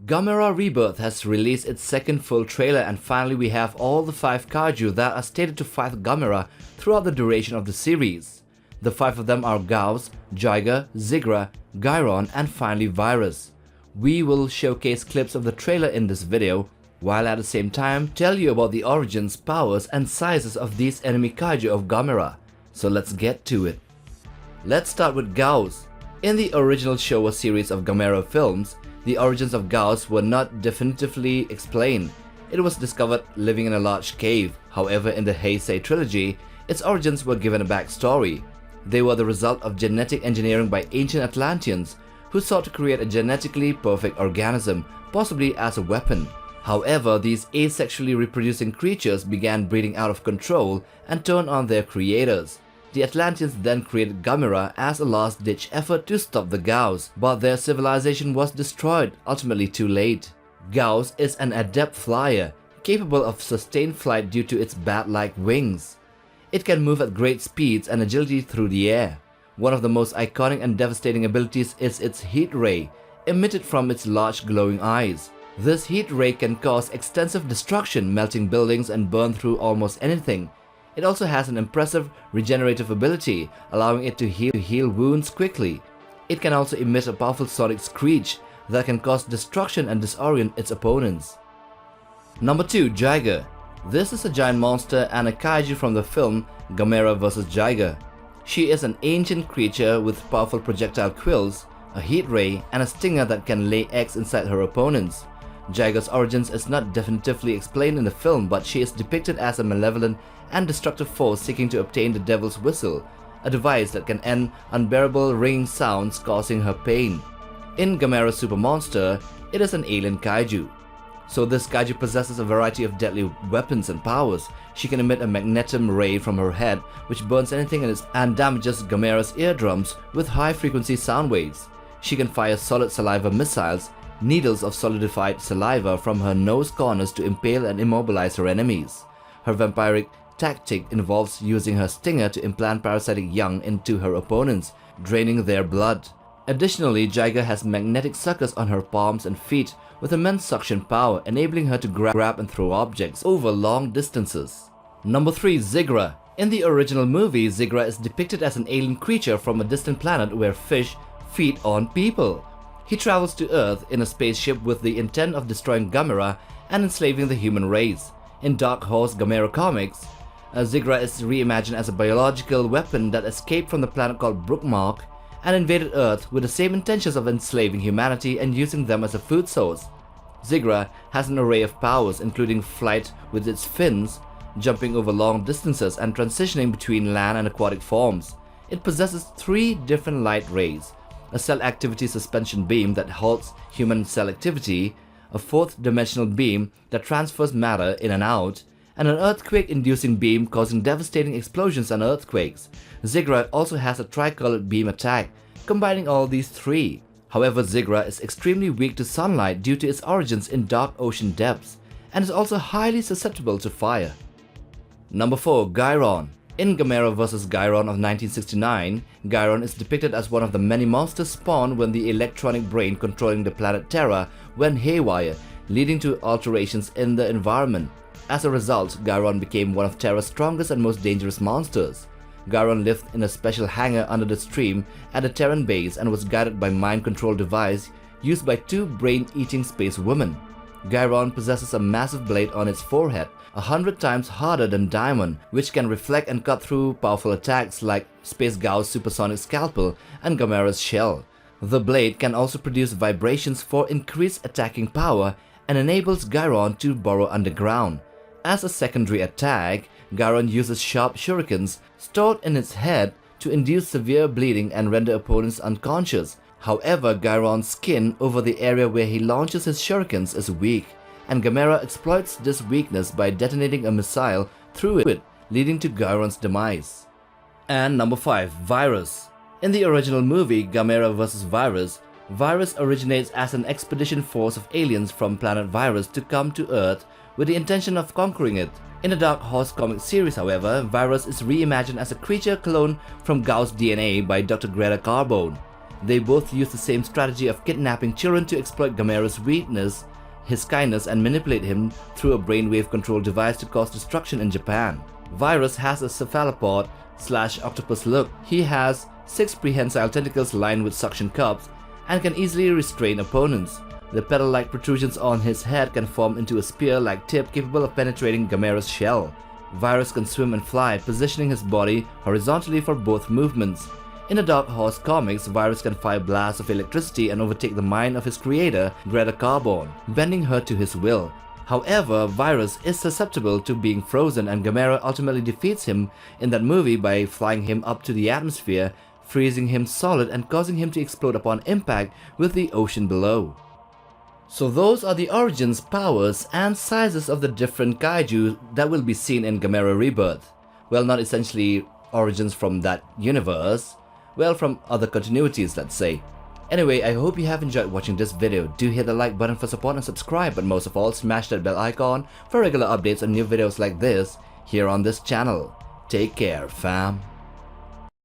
Gamera Rebirth has released its second full trailer, and finally we have all the 5 Kaiju that are stated to fight Gamera throughout the duration of the series. The 5 of them are Gyaos, Jiger, Zigra, Gyron, and finally Virus. We will showcase clips of the trailer in this video, while at the same time tell you about the origins, powers, and sizes of these enemy Kaiju of Gamera. So let's get to it. Let's start with Gyaos. In the original Showa series of Gamera films, the origins of Gyaos were not definitively explained. It was discovered living in a large cave. However, in the Heisei trilogy, its origins were given a backstory. They were the result of genetic engineering by ancient Atlanteans who sought to create a genetically perfect organism, possibly as a weapon. However, these asexually reproducing creatures began breeding out of control and turned on their creators. The Atlanteans then created Gamera as a last-ditch effort to stop the Gyaos, but their civilization was destroyed, ultimately too late. Gyaos is an adept flyer, capable of sustained flight due to its bat-like wings. It can move at great speeds and agility through the air. One of the most iconic and devastating abilities is its heat ray, emitted from its large glowing eyes. This heat ray can cause extensive destruction, melting buildings and burn through almost anything. It also has an impressive regenerative ability, allowing it to heal wounds quickly. It can also emit a powerful sonic screech that can cause destruction and disorient its opponents. Number 2. Jagger. This is a giant monster and a kaiju from the film Gamera vs. Jagger. She is an ancient creature with powerful projectile quills, a heat ray, and a stinger that can lay eggs inside her opponents. Jagger's origins is not definitively explained in the film, but she is depicted as a malevolent and destructive force seeking to obtain the Devil's Whistle, a device that can end unbearable ringing sounds causing her pain. In Gamera Super Monster, it is an alien kaiju. So this kaiju possesses a variety of deadly weapons and powers. She can emit a Magnetum Ray from her head, which burns anything in its and damages Gamera's eardrums with high-frequency sound waves. She can fire solid Saliva Missiles, needles of solidified saliva from her nose corners to impale and immobilize her enemies. Her vampiric tactic involves using her stinger to implant parasitic young into her opponents, draining their blood. Additionally, Jagger has magnetic suckers on her palms and feet with immense suction power, enabling her to grab and throw objects over long distances. Number 3. Zigra. In the original movie, Zigra is depicted as an alien creature from a distant planet where fish feed on people. He travels to Earth in a spaceship with the intent of destroying Gamera and enslaving the human race. In Dark Horse Gamera comics, Zigra is reimagined as a biological weapon that escaped from the planet called Brookmark and invaded Earth with the same intentions of enslaving humanity and using them as a food source. Zigra has an array of powers, including flight with its fins, jumping over long distances, and transitioning between land and aquatic forms. It possesses 3 different light rays, a cell activity suspension beam that halts human cell activity, a 4th-dimensional beam that transfers matter in and out, and an earthquake-inducing beam causing devastating explosions and earthquakes. Zigra also has a tricolored beam attack, combining all these 3. However, Zigra is extremely weak to sunlight due to its origins in dark ocean depths, and is also highly susceptible to fire. Number 4. Gyron. In Gamera vs. Gyron of 1969, Gyron is depicted as one of the many monsters spawned when the electronic brain controlling the planet Terra went haywire, leading to alterations in the environment. As a result, Gyron became one of Terra's strongest and most dangerous monsters. Gyron lived in a special hangar under the stream at the Terran base and was guided by mind control device used by 2 brain-eating space women. Gyron possesses a massive blade on its forehead, 100 times harder than diamond, which can reflect and cut through powerful attacks like Space Gyaos' supersonic scalpel and Gamera's shell. The blade can also produce vibrations for increased attacking power and enables Gyron to burrow underground. As a secondary attack, Gyron uses sharp shurikens stored in its head to induce severe bleeding and render opponents unconscious. However, Gyron's skin over the area where he launches his shurikens is weak, and Gamera exploits this weakness by detonating a missile through it, leading to Gyron's demise. And number 5. Virus. In the original movie Gamera vs. Virus, Virus originates as an expedition force of aliens from planet Virus to come to Earth with the intention of conquering it. In the Dark Horse comic series, however, Virus is reimagined as a creature cloned from Gyaos' DNA by Dr. Greta Carbone. They both use the same strategy of kidnapping children to exploit Gamera's weakness, his kindness, and manipulate him through a brainwave control device to cause destruction in Japan. Virus has a cephalopod/octopus look. He has 6 prehensile tentacles lined with suction cups and can easily restrain opponents. The petal-like protrusions on his head can form into a spear-like tip capable of penetrating Gamera's shell. Virus can swim and fly, positioning his body horizontally for both movements. In the Dark Horse comics, Virus can fire blasts of electricity and overtake the mind of his creator, Greta Carbon, bending her to his will. However, Virus is susceptible to being frozen, and Gamera ultimately defeats him in that movie by flying him up to the atmosphere, freezing him solid and causing him to explode upon impact with the ocean below. So those are the origins, powers, and sizes of the different kaiju that will be seen in Gamera Rebirth. Well, not essentially origins from that universe, well, from other continuities, let's say. Anyway, I hope you have enjoyed watching this video. Do hit the like button for support and subscribe, but most of all, smash that bell icon for regular updates on new videos like this here on this channel. Take care, fam.